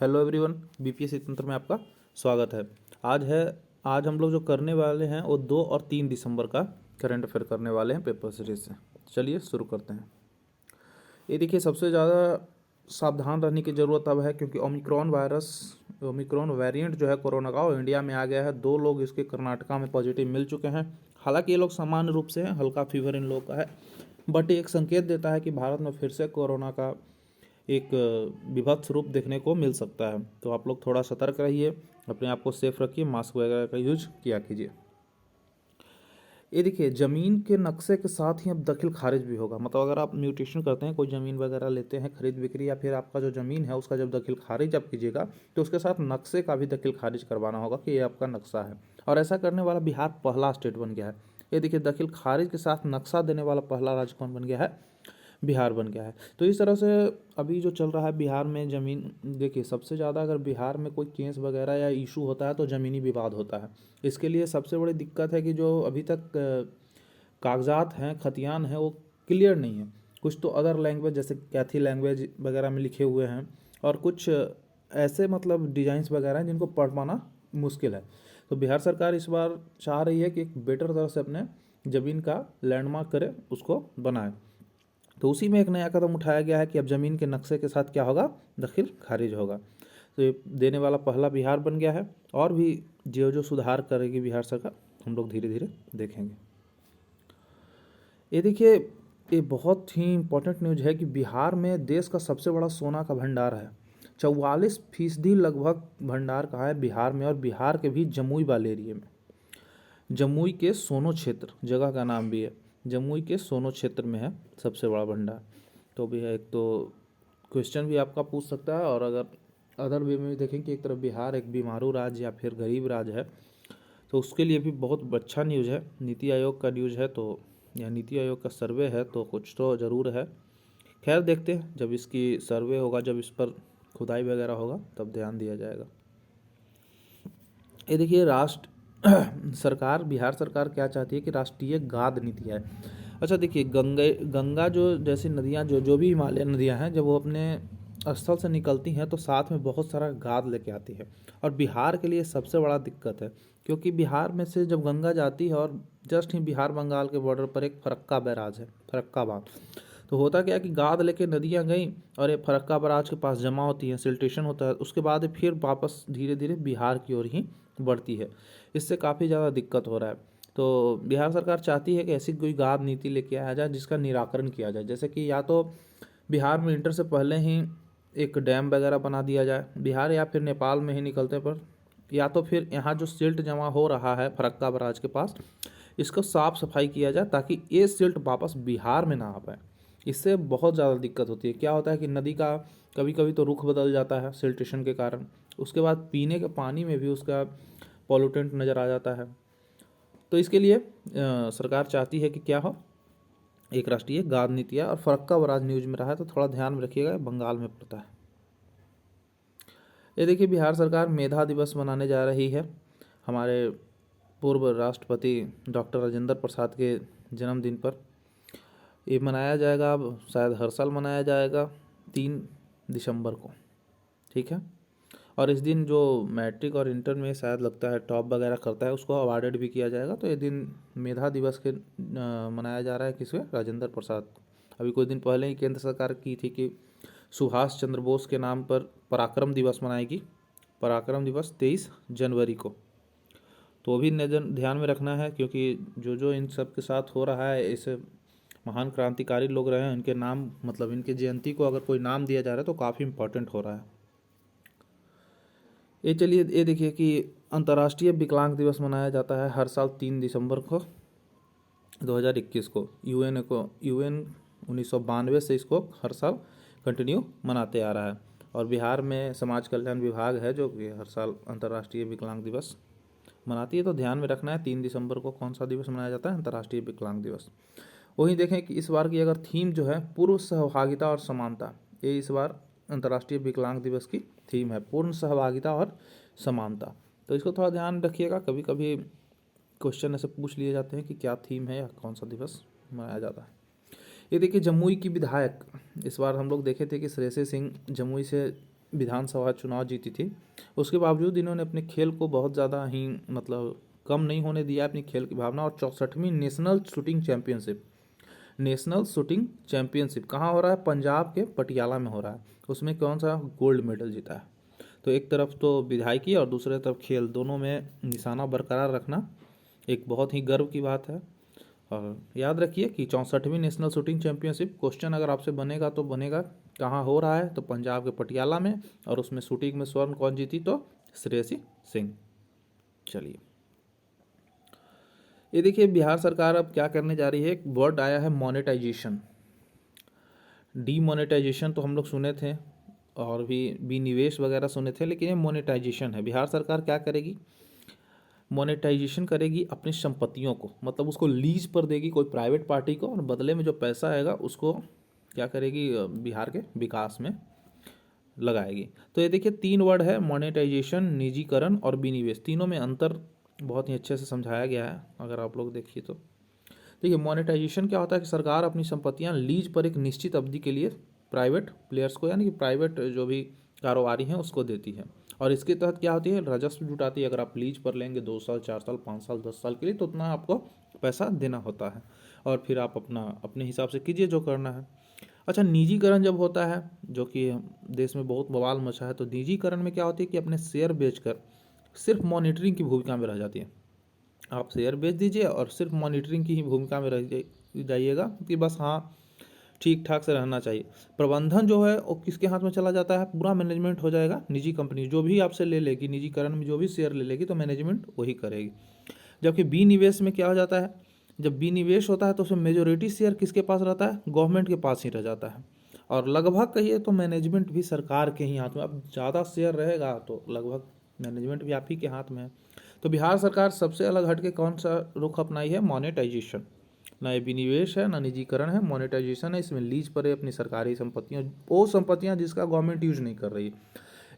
Hello everyone, BPSC तंत्र में आपका स्वागत है। आज हम लोग जो करने वाले हैं वो 2 और 3 दिसंबर का करंट अफेयर करने वाले हैं पेपर सीरीज से। चलिए शुरू करते हैं। ये देखिए, सबसे ज़्यादा सावधान रहने की ज़रूरत अब है क्योंकि ओमिक्रॉन वेरिएंट जो है कोरोना का, वो इंडिया में आ गया है। 2 लोग इसके कर्नाटका में पॉजिटिव मिल चुके हैं। हालांकि ये लोग सामान्य रूप से हैं, हल्का फीवर इन लोगों का है, बट ये एक संकेत देता है कि भारत में फिर से कोरोना का एक विभत्स रूप देखने को मिल सकता है। तो आप लोग थोड़ा सतर्क रहिए, अपने आप को सेफ रखिए, मास्क वगैरह का यूज किया कीजिए। ये देखिए, ज़मीन के नक्शे के साथ ही अब दखल खारिज भी होगा। मतलब अगर आप म्यूटेशन करते हैं, कोई ज़मीन वगैरह लेते हैं खरीद बिक्री, या फिर आपका जो ज़मीन है उसका जब दखल खारिज आप कीजिएगा तो उसके साथ नक्शे का भी दखल खारिज करवाना होगा कि ये आपका नक्शा है। और ऐसा करने वाला बिहार पहला स्टेट बन गया है। ये देखिए, दखल खारिज के साथ नक्शा देने वाला पहला राज्य कौन बन गया है? बिहार बन गया है। तो इस तरह से अभी जो चल रहा है बिहार में ज़मीन, देखिए सबसे ज़्यादा अगर बिहार में कोई केस वगैरह या इशू होता है तो ज़मीनी विवाद होता है। इसके लिए सबसे बड़ी दिक्कत है कि जो अभी तक कागजात हैं, खतियान हैं, वो क्लियर नहीं है। कुछ तो अदर लैंग्वेज जैसे कैथी लैंग्वेज वगैरह में लिखे हुए हैं, और कुछ ऐसे मतलब डिजाइंस वगैरह हैं जिनको पढ़ पाना मुश्किल है। तो बिहार सरकार इस बार चाह रही है कि एक बेटर तरह से अपने ज़मीन का लैंडमार्क करे, उसको बनाए। तो उसी में एक नया कदम उठाया गया है कि अब ज़मीन के नक्शे के साथ क्या होगा? दखल खारिज होगा। तो ये देने वाला पहला बिहार बन गया है। और भी जो जो सुधार करेगी बिहार सरकार, हम लोग धीरे धीरे देखेंगे। ये देखिए, ये बहुत ही इम्पोर्टेंट न्यूज है कि बिहार में देश का सबसे बड़ा सोना का भंडार है। 44% लगभग भंडार कहाँ है? बिहार में। और बिहार के भी जमुई वाले एरिए में, जमुई के सोनो क्षेत्र, जगह का नाम भी है, जमुई के सोनो क्षेत्र में है सबसे बड़ा भंडार। तो भी है, एक तो क्वेश्चन भी आपका पूछ सकता है। और अगर अदर वे में भी देखें कि एक तरफ बिहार एक बीमारू राज्य या फिर गरीब राज्य है, तो उसके लिए भी बहुत अच्छा न्यूज़ है। नीति आयोग का न्यूज़ है, तो या नीति आयोग का सर्वे है, तो कुछ तो ज़रूर है। खैर देखते हैं, जब इसकी सर्वे होगा, जब इस पर खुदाई वगैरह होगा, तब ध्यान दिया जाएगा। ये देखिए, सरकार, बिहार सरकार क्या चाहती है कि राष्ट्रीय गाद नीति है। अच्छा देखिए, गंगा जो जैसी नदियाँ, जो भी हिमालय नदियाँ हैं, जब वो अपने स्थल से निकलती हैं तो साथ में बहुत सारा गाद लेके आती है। और बिहार के लिए सबसे बड़ा दिक्कत है, क्योंकि बिहार में से जब गंगा जाती है, और जस्ट ही बिहार बंगाल के बॉर्डर पर एक फरक्का बैराज है, फरक्का बांध। तो होता क्या है कि गाद लेके नदियाँ गई और ये फरक्का बैराज के पास जमा होती हैं, सिल्टेशन होता है, उसके बाद फिर वापस धीरे धीरे बिहार की ओर ही बढ़ती है। इससे काफ़ी ज़्यादा दिक्कत हो रहा है। तो बिहार सरकार चाहती है कि ऐसी कोई गाद नीति लेके आया जाए जिसका निराकरण किया जाए। जैसे कि या तो बिहार में इंटर से पहले ही एक डैम वगैरह बना दिया जाए बिहार या फिर नेपाल में ही निकलते पर, या तो फिर यहाँ जो सिल्ट जमा हो रहा है फरक्का बैराज के पास, इसको साफ सफाई किया जाए ताकि ये सिल्ट वापस बिहार में ना आ पाए। इससे बहुत ज़्यादा दिक्कत होती है। क्या होता है कि नदी का कभी कभी तो रुख बदल जाता है सिल्टेशन के कारण, उसके बाद पीने के पानी में भी उसका पॉल्यूटेंट नज़र आ जाता है। तो इसके लिए सरकार चाहती है कि क्या हो, एक राष्ट्रीय गाद नीति है। और फरक्का बैराज न्यूज में रहा है तो थोड़ा ध्यान में रखिएगा, बंगाल में पड़ता है। ये देखिए, बिहार सरकार मेधा दिवस मनाने जा रही है। हमारे पूर्व राष्ट्रपति डॉक्टर राजेंद्र प्रसाद के जन्मदिन पर ये मनाया जाएगा। अब शायद हर साल मनाया जाएगा 3 दिसंबर को, ठीक है। और इस दिन जो मैट्रिक और इंटर में शायद लगता है टॉप वगैरह करता है, उसको अवार्डेड भी किया जाएगा। तो ये दिन मेधा दिवस के मनाया जा रहा है किसके? राजेंद्र प्रसाद। अभी कुछ दिन पहले ही केंद्र सरकार की थी कि सुभाष चंद्र बोस के नाम पर पराक्रम दिवस मनाएगी, पराक्रम दिवस 23 जनवरी को। तो भी ध्यान में रखना है, क्योंकि जो जो इन सब के साथ हो रहा है, ऐसे महान क्रांतिकारी लोग रहे हैं, इनके नाम, मतलब इनके जयंती को अगर कोई नाम दिया जा रहा है तो काफ़ी इम्पोर्टेंट हो रहा है। ये चलिए, ये देखिए कि अंतर्राष्ट्रीय विकलांग दिवस मनाया जाता है हर साल 3 दिसंबर को 2021 को। यूएन 1992 से इसको हर साल कंटिन्यू मनाते आ रहा है। और बिहार में समाज कल्याण विभाग है जो कि हर साल अंतर्राष्ट्रीय विकलांग दिवस मनाती है। तो ध्यान में रखना है 3 दिसंबर को कौन सा दिवस मनाया जाता है? अंतर्राष्ट्रीय विकलांग दिवस। वहीं देखें कि इस बार की अगर थीम जो है पूर्व सहभागिता और समानता, ये इस बार अंतर्राष्ट्रीय विकलांग दिवस की थीम है, पूर्ण सहभागिता और समानता। तो इसको थोड़ा ध्यान रखिएगा, कभी कभी क्वेश्चन ऐसे पूछ लिए जाते हैं कि क्या थीम है या कौन सा दिवस मनाया जाता है। ये देखिए, जमुई की विधायक, इस बार हम लोग देखे थे कि श्रेयसी सिंह जमुई से विधानसभा चुनाव जीती थी, उसके बावजूद इन्होंने अपने खेल को बहुत ज़्यादा ही मतलब कम नहीं होने दिया अपनी खेल की भावना। और 64वीं नेशनल शूटिंग चैंपियनशिप कहाँ हो रहा है? पंजाब के पटियाला में हो रहा है। उसमें कौन सा गोल्ड मेडल जीता है। तो एक तरफ तो विधायकी और दूसरे तरफ खेल, दोनों में निशाना बरकरार रखना एक बहुत ही गर्व की बात है। और याद रखिए कि 64वीं नेशनल शूटिंग चैंपियनशिप क्वेश्चन अगर आपसे बनेगा तो बनेगा कहाँ हो रहा है, तो पंजाब के पटियाला में। और उसमें शूटिंग में स्वर्ण कौन जीती? तो श्रेयसी सिंह। चलिए, ये देखिए बिहार सरकार अब क्या करने जा रही है। एक वर्ड आया है मोनेटाइजेशन। डीमोनेटाइजेशन तो हम लोग सुने थे और भी विनिवेश वगैरह सुने थे, लेकिन ये मोनेटाइजेशन है। बिहार सरकार क्या करेगी? मोनेटाइजेशन करेगी अपनी संपत्तियों को, मतलब उसको लीज पर देगी कोई प्राइवेट पार्टी को, और बदले में जो पैसा आएगा उसको क्या करेगी? बिहार के विकास में लगाएगी। तो ये देखिए 3 वर्ड है, मोनेटाइजेशन, निजीकरण और विनिवेश। तीनों में अंतर बहुत ही अच्छे से समझाया गया है अगर आप लोग देखिए तो। देखिए मोनेटाइजेशन क्या होता है कि सरकार अपनी संपत्तियां लीज पर एक निश्चित अवधि के लिए प्राइवेट प्लेयर्स को, यानी कि प्राइवेट जो भी कारोबारी हैं उसको देती है। और इसके तहत क्या होती है? राजस्व जुटाती है। अगर आप लीज पर लेंगे 2 साल, 4 साल, 5 साल, 10 साल के लिए, तो उतना आपको पैसा देना होता है और फिर आप अपने हिसाब से कीजिए जो करना है। अच्छा, निजीकरण जब होता है, जो कि देश में बहुत बवाल मचा है, तो निजीकरण में क्या होती है कि अपने शेयर बेचकर सिर्फ मॉनिटरिंग की भूमिका में रह जाती है। आप शेयर बेच दीजिए और सिर्फ मॉनिटरिंग की ही भूमिका में रह जाइएगा कि बस हाँ ठीक ठाक से रहना चाहिए। प्रबंधन जो है वो किसके हाथ में चला जाता है? पूरा मैनेजमेंट हो जाएगा निजी कंपनी जो भी आपसे ले लेगी, निजीकरण में जो भी शेयर ले लेगी तो मैनेजमेंट वही करेगी। जबकि विनिवेश में क्या हो जाता है? जब विनिवेश होता है तो उसमें मेजोरिटी शेयर किसके पास रहता है? गवर्नमेंट के पास ही रह जाता है। और लगभग कहिए तो मैनेजमेंट भी सरकार के ही हाथ में। अब ज़्यादा शेयर रहेगा तो लगभग मैनेजमेंट भी आप ही के हाथ में है। तो बिहार सरकार सबसे अलग हटके कौन सा रुख अपनाई है? मोनेटाइजेशन। ना ये विनिवेश है, ना निजीकरण है, मोनेटाइजेशन है। इसमें लीज पर है अपनी सरकारी संपत्तियां, वो संपत्तियां जिसका गवर्नमेंट यूज नहीं कर रही है।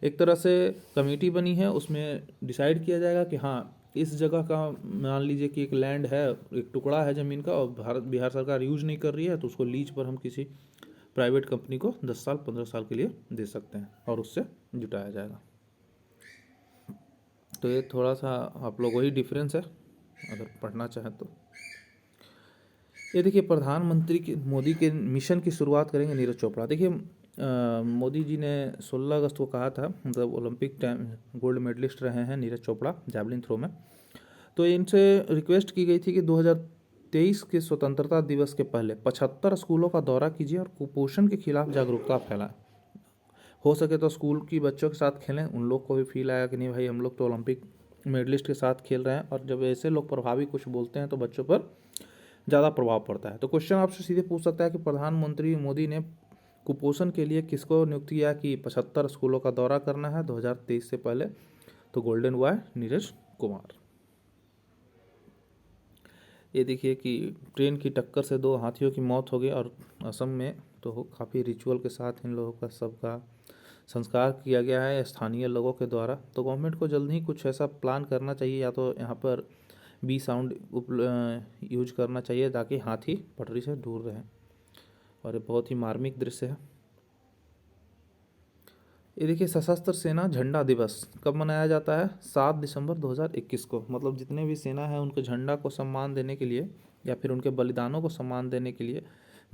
एक तरह से कमेटी बनी है, उसमें डिसाइड किया जाएगा कि हाँ इस जगह का, मान लीजिए कि एक लैंड है, एक टुकड़ा है ज़मीन का और बिहार सरकार यूज नहीं कर रही है, तो उसको लीज पर हम किसी प्राइवेट कंपनी को 10 साल 15 साल के लिए दे सकते हैं और उससे जुटाया जाएगा। तो ये थोड़ा सा आप लोग वही डिफरेंस है अगर पढ़ना चाहें तो। ये देखिए प्रधानमंत्री के मोदी के मिशन की शुरुआत करेंगे नीरज चोपड़ा। देखिए मोदी जी ने 16 अगस्त को कहा था, मतलब ओलंपिक टाइम गोल्ड मेडलिस्ट रहे हैं नीरज चोपड़ा जैवलिन थ्रो में। तो इनसे रिक्वेस्ट की गई थी कि 2023 के स्वतंत्रता दिवस के पहले 75 स्कूलों का दौरा कीजिए और कुपोषण के खिलाफ जागरूकता फैलाएं। हो सके तो स्कूल की बच्चों के साथ खेलें, उन लोग को भी फील आएगा कि नहीं भाई हम लोग तो ओलंपिक मेडलिस्ट के साथ खेल रहे हैं। और जब ऐसे लोग प्रभावी कुछ बोलते हैं तो बच्चों पर ज़्यादा प्रभाव पड़ता है। तो क्वेश्चन आपसे सीधे पूछ सकता है कि प्रधानमंत्री मोदी ने कुपोषण के लिए किसको नियुक्त किया कि 75 स्कूलों का दौरा करना है 2023 से पहले? तो गोल्डन बॉय नीरज कुमार। ये देखिए कि ट्रेन की टक्कर से 2 हाथियों की मौत हो गई और असम में तो काफ़ी रिचुअल के साथ इन लोगों का सबका संस्कार किया गया है स्थानीय लोगों के द्वारा। तो गवर्नमेंट को जल्द ही कुछ ऐसा प्लान करना चाहिए, या तो यहाँ पर बी साउंड यूज करना चाहिए ताकि हाथी पटरी से दूर रहें। और ये बहुत ही मार्मिक दृश्य है। ये देखिए सशस्त्र सेना झंडा दिवस कब मनाया जाता है? 7 दिसंबर 2021 को। मतलब जितने भी सेना है उनके झंडा को सम्मान देने के लिए या फिर उनके बलिदानों को सम्मान देने के लिए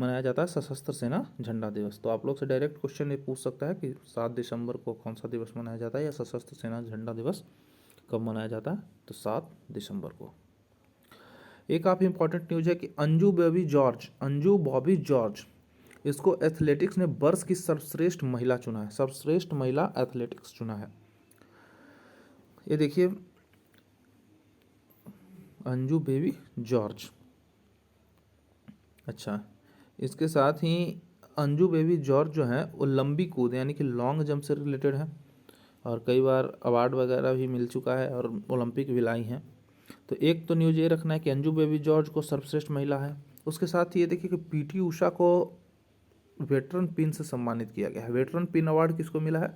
मनाया जाता है सशस्त्र सेना झंडा दिवस। तो आप लोग से डायरेक्ट क्वेश्चन ये पूछ सकता है कि 7 दिसंबर को कौन सा दिवस मनाया जाता है, या सशस्त्र सेना झंडा दिवस कब मनाया जाता है? तो 7 दिसंबर को। एक काफ़ी इंपॉर्टेंट न्यूज है कि अंजू बॉबी जॉर्ज इसको एथलेटिक्स ने वर्ष की सर्वश्रेष्ठ महिला चुना है। सर्वश्रेष्ठ महिला एथलेटिक्स चुना है। ये देखिए अंजू बेबी जॉर्ज। अच्छा, इसके साथ ही अंजू बेबी जॉर्ज जो है वो लंबी कूद यानी कि लॉन्ग जंप से रिलेटेड है और कई बार अवार्ड वगैरह भी मिल चुका है और ओलंपिक भी लाई हैं। तो एक तो न्यूज ये रखना है कि अंजू बेबी जॉर्ज को सर्वश्रेष्ठ महिला है। उसके साथ ही ये देखिए कि पीटी उषा को वेटरन पिन से सम्मानित किया गया है। वेटरन पिन अवार्ड किसको मिला है?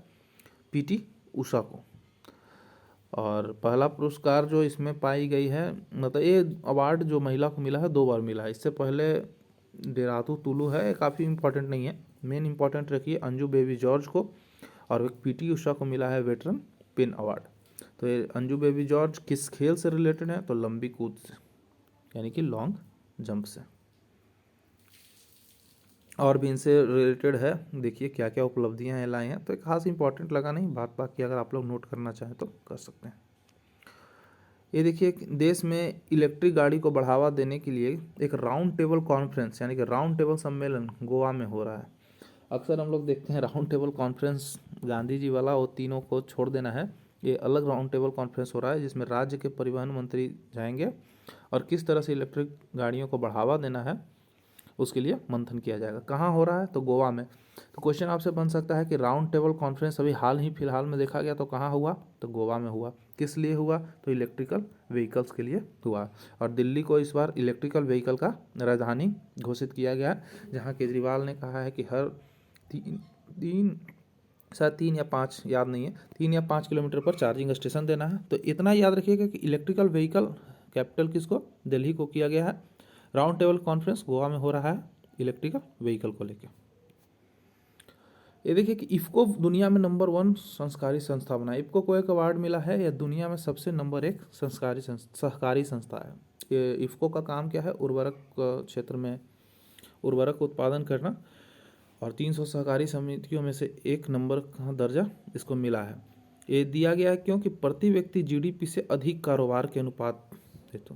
पीटी उषा को। और पहला पुरस्कार जो इसमें पाई गई है, मतलब ये अवार्ड जो महिला को मिला है 2 बार मिला है। इससे पहले डेरातू तुलू है, काफ़ी इंपॉर्टेंट नहीं है। मेन इंपॉर्टेंट रखिए अंजू बेबी जॉर्ज को और एक पीटी उषा को मिला है वेटरन पिन अवार्ड। तो ये अंजू बेबी जॉर्ज किस खेल से रिलेटेड है? तो लंबी कूद से, यानी कि लॉन्ग जंप से। और भी इनसे रिलेटेड है, देखिए क्या क्या उपलब्धियां हैं लाई हैं। तो एक खास इंपॉर्टेंट लगा नहीं, बात बाकी अगर आप लोग नोट करना चाहें तो कर सकते हैं। ये देखिए, देश में इलेक्ट्रिक गाड़ी को बढ़ावा देने के लिए एक राउंड टेबल कॉन्फ्रेंस यानी कि राउंड टेबल सम्मेलन गोवा में हो रहा है। अक्सर हम लोग देखते हैं round table conference Gandhi ji वाला, वो तीनों को छोड़ देना है। ये अलग राउंड टेबल कॉन्फ्रेंस हो रहा है जिसमें राज्य के परिवहन मंत्री जाएंगे और किस तरह से इलेक्ट्रिक गाड़ियों को बढ़ावा देना है उसके लिए मंथन किया जाएगा। कहाँ हो रहा है? तो गोवा में। तो क्वेश्चन आपसे बन सकता है कि राउंड टेबल कॉन्फ्रेंस अभी हाल ही फिलहाल में देखा गया तो कहाँ हुआ? तो गोवा में हुआ। किस लिए हुआ? तो इलेक्ट्रिकल व्हीकल्स के लिए हुआ। और दिल्ली को इस बार इलेक्ट्रिकल व्हीकल का राजधानी घोषित किया गया है, जहाँ केजरीवाल ने कहा है कि हर शायद 3 या 5 याद नहीं है, 3 या 5 किलोमीटर पर चार्जिंग स्टेशन देना है। तो इतना याद रखिएगा कि इलेक्ट्रिकल व्हीकल कैपिटल किसको? दिल्ली को किया गया है। राउंड टेबल कॉन्फ्रेंस गोवा में हो रहा है इलेक्ट्रिकल व्हीकल को लेकर। ये देखिए कि इफ़को दुनिया में नंबर 1 संस्कारी संस्था बना। इफ़को को एक अवार्ड मिला है, यह दुनिया में सबसे नंबर 1 सहकारी संस्था है। ये इफ़को का काम क्या है? उर्वरक क्षेत्र में उर्वरक उत्पादन करना, और 300 सहकारी समितियों में से 1 नंबर का दर्जा इसको मिला है। ये दिया गया है क्योंकि प्रति व्यक्ति जीडीपी से अधिक कारोबार के अनुपात हेतु,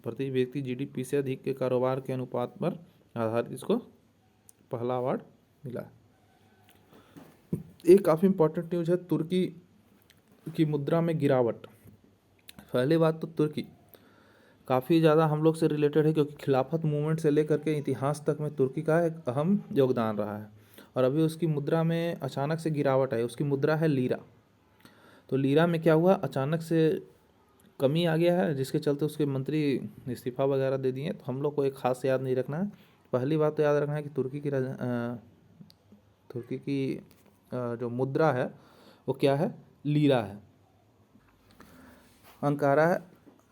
प्रति व्यक्ति जीडीपी से अधिक के कारोबार के अनुपात पर आधारित इसको पहला अवार्ड मिला है। एक काफ़ी इंपॉर्टेंट न्यूज़ है, तुर्की की मुद्रा में गिरावट। पहली बात तो तुर्की काफ़ी ज़्यादा हम लोग से रिलेटेड है, क्योंकि खिलाफत मूवमेंट से लेकर के इतिहास तक में तुर्की का एक अहम योगदान रहा है। और अभी उसकी मुद्रा में अचानक से गिरावट आई। उसकी मुद्रा है लीरा। तो लीरा में क्या हुआ? अचानक से कमी आ गया है, जिसके चलते उसके मंत्री इस्तीफा वगैरह दे दिए। तो हम लोग को एक खास याद नहीं रखना है। पहली बात तो याद रखना है कि तुर्की की जो मुद्रा है वो क्या है? लीरा है, अंकारा है।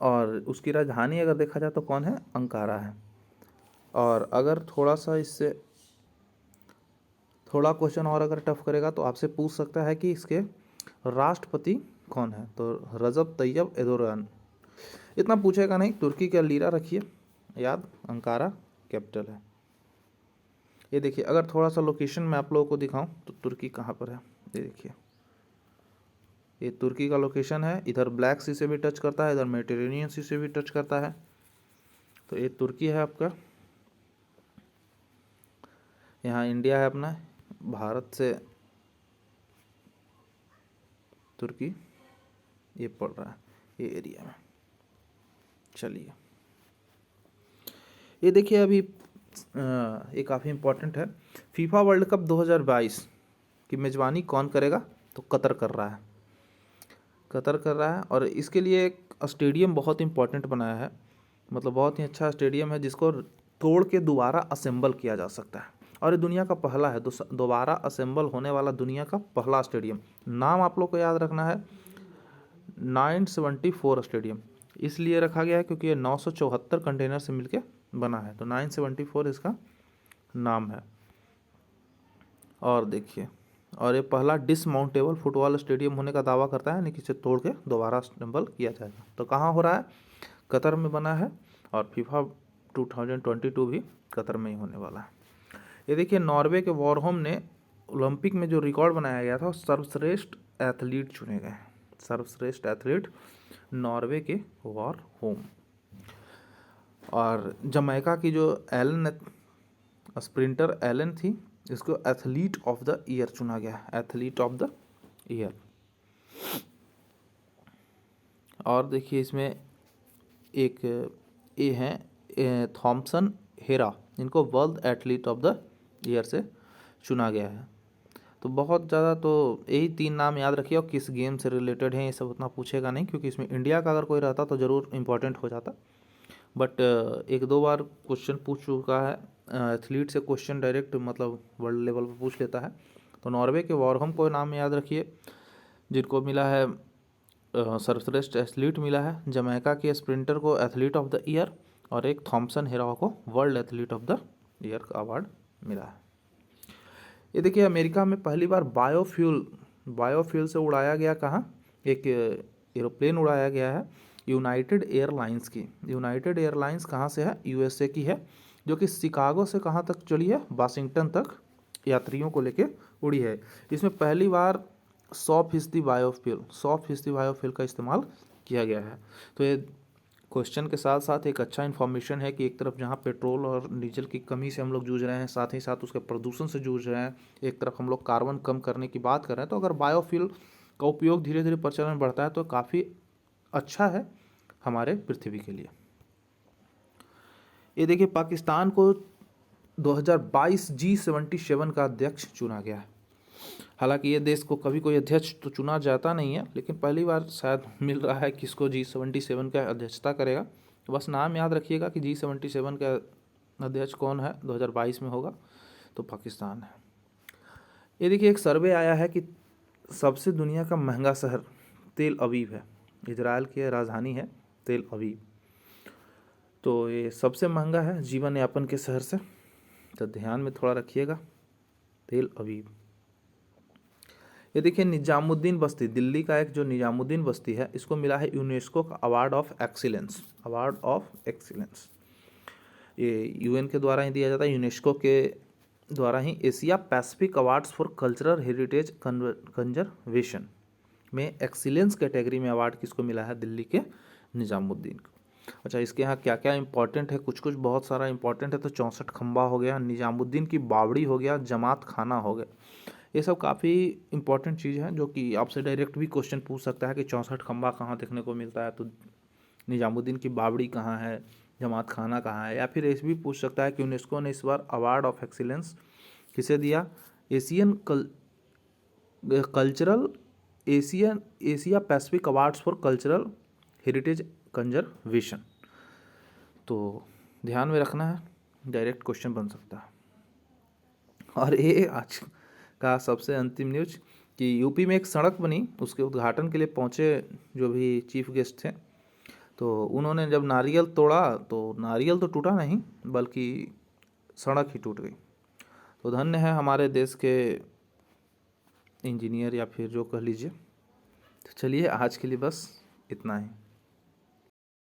और उसकी राजधानी अगर देखा जाए तो कौन है? अंकारा है। और अगर थोड़ा सा इससे थोड़ा क्वेश्चन और अगर टफ करेगा तो आपसे पूछ सकता है कि इसके राष्ट्रपति कौन है? तो रजब तैयब एर्दोगान। इतना पूछेगा नहीं, तुर्की का लीरा रखिए याद, अंकारा कैपिटल है। ये देखिए, अगर थोड़ा सा लोकेशन में आप लोगों को दिखाऊं तो तुर्की कहाँ पर है? ये देखिए, ये तुर्की का लोकेशन है। इधर ब्लैक सी से भी टच करता है, इधर मेडिटेरेनियन सी से भी टच करता है। तो ये तुर्की है आपका। यहाँ इंडिया है अपना, भारत से तुर्की ये पड़ रहा है ये एरिया में। चलिए, ये देखिए अभी ये काफ़ी इम्पोर्टेंट है। फीफा वर्ल्ड कप 2022 की मेज़बानी कौन करेगा? तो कतर कर रहा है। कतर कर रहा है, और इसके लिए एक स्टेडियम बहुत इंपॉर्टेंट बनाया है। मतलब बहुत ही अच्छा स्टेडियम है जिसको तोड़ के दोबारा असेंबल किया जा सकता है। और ये दुनिया का पहला है, दोबारा असेंबल होने वाला दुनिया का पहला स्टेडियम। नाम आप लोग को याद रखना है 974 स्टेडियम। इसलिए रखा गया है क्योंकि ये 974 कंटेनर से मिलके बना है, तो 974 इसका नाम है। और देखिए, और ये पहला डिसमाउंटेबल फुटबॉल स्टेडियम होने का दावा करता है, यानी कि इसे तोड़ के दोबारा असेंबल किया जाएगा। तो कहाँ हो रहा है? कतर में बना है। और फीफा 2022 भी कतर में ही होने वाला है। ये देखिए, नॉर्वे के वॉरहोम ने ओलंपिक में जो रिकॉर्ड बनाया गया था, सर्वश्रेष्ठ एथलीट चुने गए। सर्वश्रेष्ठ एथलीट नॉर्वे के वॉरहोम। और जमैका की जो स्प्रिंटर एलन थी, इसको एथलीट ऑफ द ईयर चुना गया, एथलीट ऑफ द ईयर। और देखिए, इसमें एक ये हैं थॉमसन हेरा, इनको world athlete of the year से चुना गया है। तो बहुत ज़्यादा तो यही 3 नाम याद रखिए, और किस गेम से रिलेटेड हैं ये सब उतना पूछेगा नहीं, क्योंकि इसमें इंडिया का अगर कोई रहता तो ज़रूर इम्पोर्टेंट हो जाता। बट 1-2 बार क्वेश्चन पूछ चुका है एथलीट से, क्वेश्चन डायरेक्ट मतलब वर्ल्ड लेवल पर पूछ लेता है। तो नॉर्वे के वॉरहोम को नाम याद रखिए, जिनको मिला है सर्वश्रेष्ठ एथलीट मिला है। जमैका के स्प्रिंटर को एथलीट ऑफ द ईयर, और एक थॉमसन हेरा को world athlete of the year का अवार्ड मिला है। ये देखिए, अमेरिका में पहली बार बायोफ्यूल बायोफ्यूल से उड़ाया गया कहाँ, एक एरोप्लेन उड़ाया गया है यूनाइटेड एयरलाइंस की। यूनाइटेड एयरलाइंस कहाँ से है, यूएसए की है, जो कि शिकागो से कहाँ तक चली है, वाशिंगटन तक यात्रियों को लेके उड़ी है। इसमें पहली बार 100% बायोफ्यूल का इस्तेमाल किया गया है। तो ये क्वेश्चन के साथ साथ एक अच्छा इन्फॉर्मेशन है कि एक तरफ जहाँ पेट्रोल और डीजल की कमी से हम लोग जूझ रहे हैं, साथ ही साथ उसके प्रदूषण से जूझ रहे हैं, एक तरफ हम लोग कार्बन कम करने की बात कर रहे हैं, तो अगर बायोफ्यूल का उपयोग धीरे धीरे प्रचलन बढ़ता है तो काफ़ी अच्छा है हमारे पृथ्वी के लिए। ये देखिए, पाकिस्तान को 2022 G77 का अध्यक्ष चुना गया है। हालांकि ये देश को कभी कोई अध्यक्ष तो चुना जाता नहीं है, लेकिन पहली बार शायद मिल रहा है किसको G77 का अध्यक्षता करेगा। बस नाम याद रखिएगा कि G77 का अध्यक्ष कौन है, 2022 में होगा तो पाकिस्तान है। ये देखिए, एक सर्वे आया है कि सबसे दुनिया का महंगा शहर तेल अवीव है। इजराइल की राजधानी है तेल अवीव, तो ये सबसे महंगा है जीवन यापन के शहर से, तो ध्यान में थोड़ा रखिएगा तेल अवीव। ये देखिए, निजामुद्दीन बस्ती, दिल्ली का एक जो निजामुद्दीन बस्ती है, इसको मिला है यूनेस्को का अवार्ड ऑफ एक्सीलेंस। ये यूएन के द्वारा ही दिया जाता है, यूनेस्को के द्वारा ही। Asia Pacific awards for cultural heritage conservation में एक्सीलेंस कैटेगरी में अवार्ड किसको मिला है, दिल्ली के निजामुद्दीन को। अच्छा, इसके यहाँ क्या क्या इंपॉर्टेंट है, कुछ कुछ बहुत सारा इंपॉर्टेंट है। तो 64 खंबा हो गया, निजामुद्दीन की बावड़ी हो गया, जमात खाना हो गया, ये सब काफ़ी इंपॉर्टेंट चीज़ है जो कि आपसे डायरेक्ट भी क्वेश्चन पूछ सकता है कि 64 खंबा कहाँ देखने को मिलता है, तो निजामुद्दीन की बावड़ी कहाँ है, जमात खाना कहाँ है। या फिर ऐसे भी पूछ सकता है कि यूनेस्को ने इस बार अवार्ड ऑफ एक्सीलेंस किसे दिया, Asia Pacific awards for cultural heritage conservation. तो ध्यान में रखना है, डायरेक्ट क्वेश्चन बन सकता है। और ये आज का सबसे अंतिम न्यूज कि यूपी में एक सड़क बनी, उसके उद्घाटन के लिए पहुंचे जो भी चीफ गेस्ट थे, तो उन्होंने जब नारियल तोड़ा तो नारियल तो टूटा नहीं बल्कि सड़क ही टूट गई। तो धन्य है हमारे देश के इंजीनियर या फिर जो कह लीजिए। तो चलिए, आज के लिए बस इतना ही।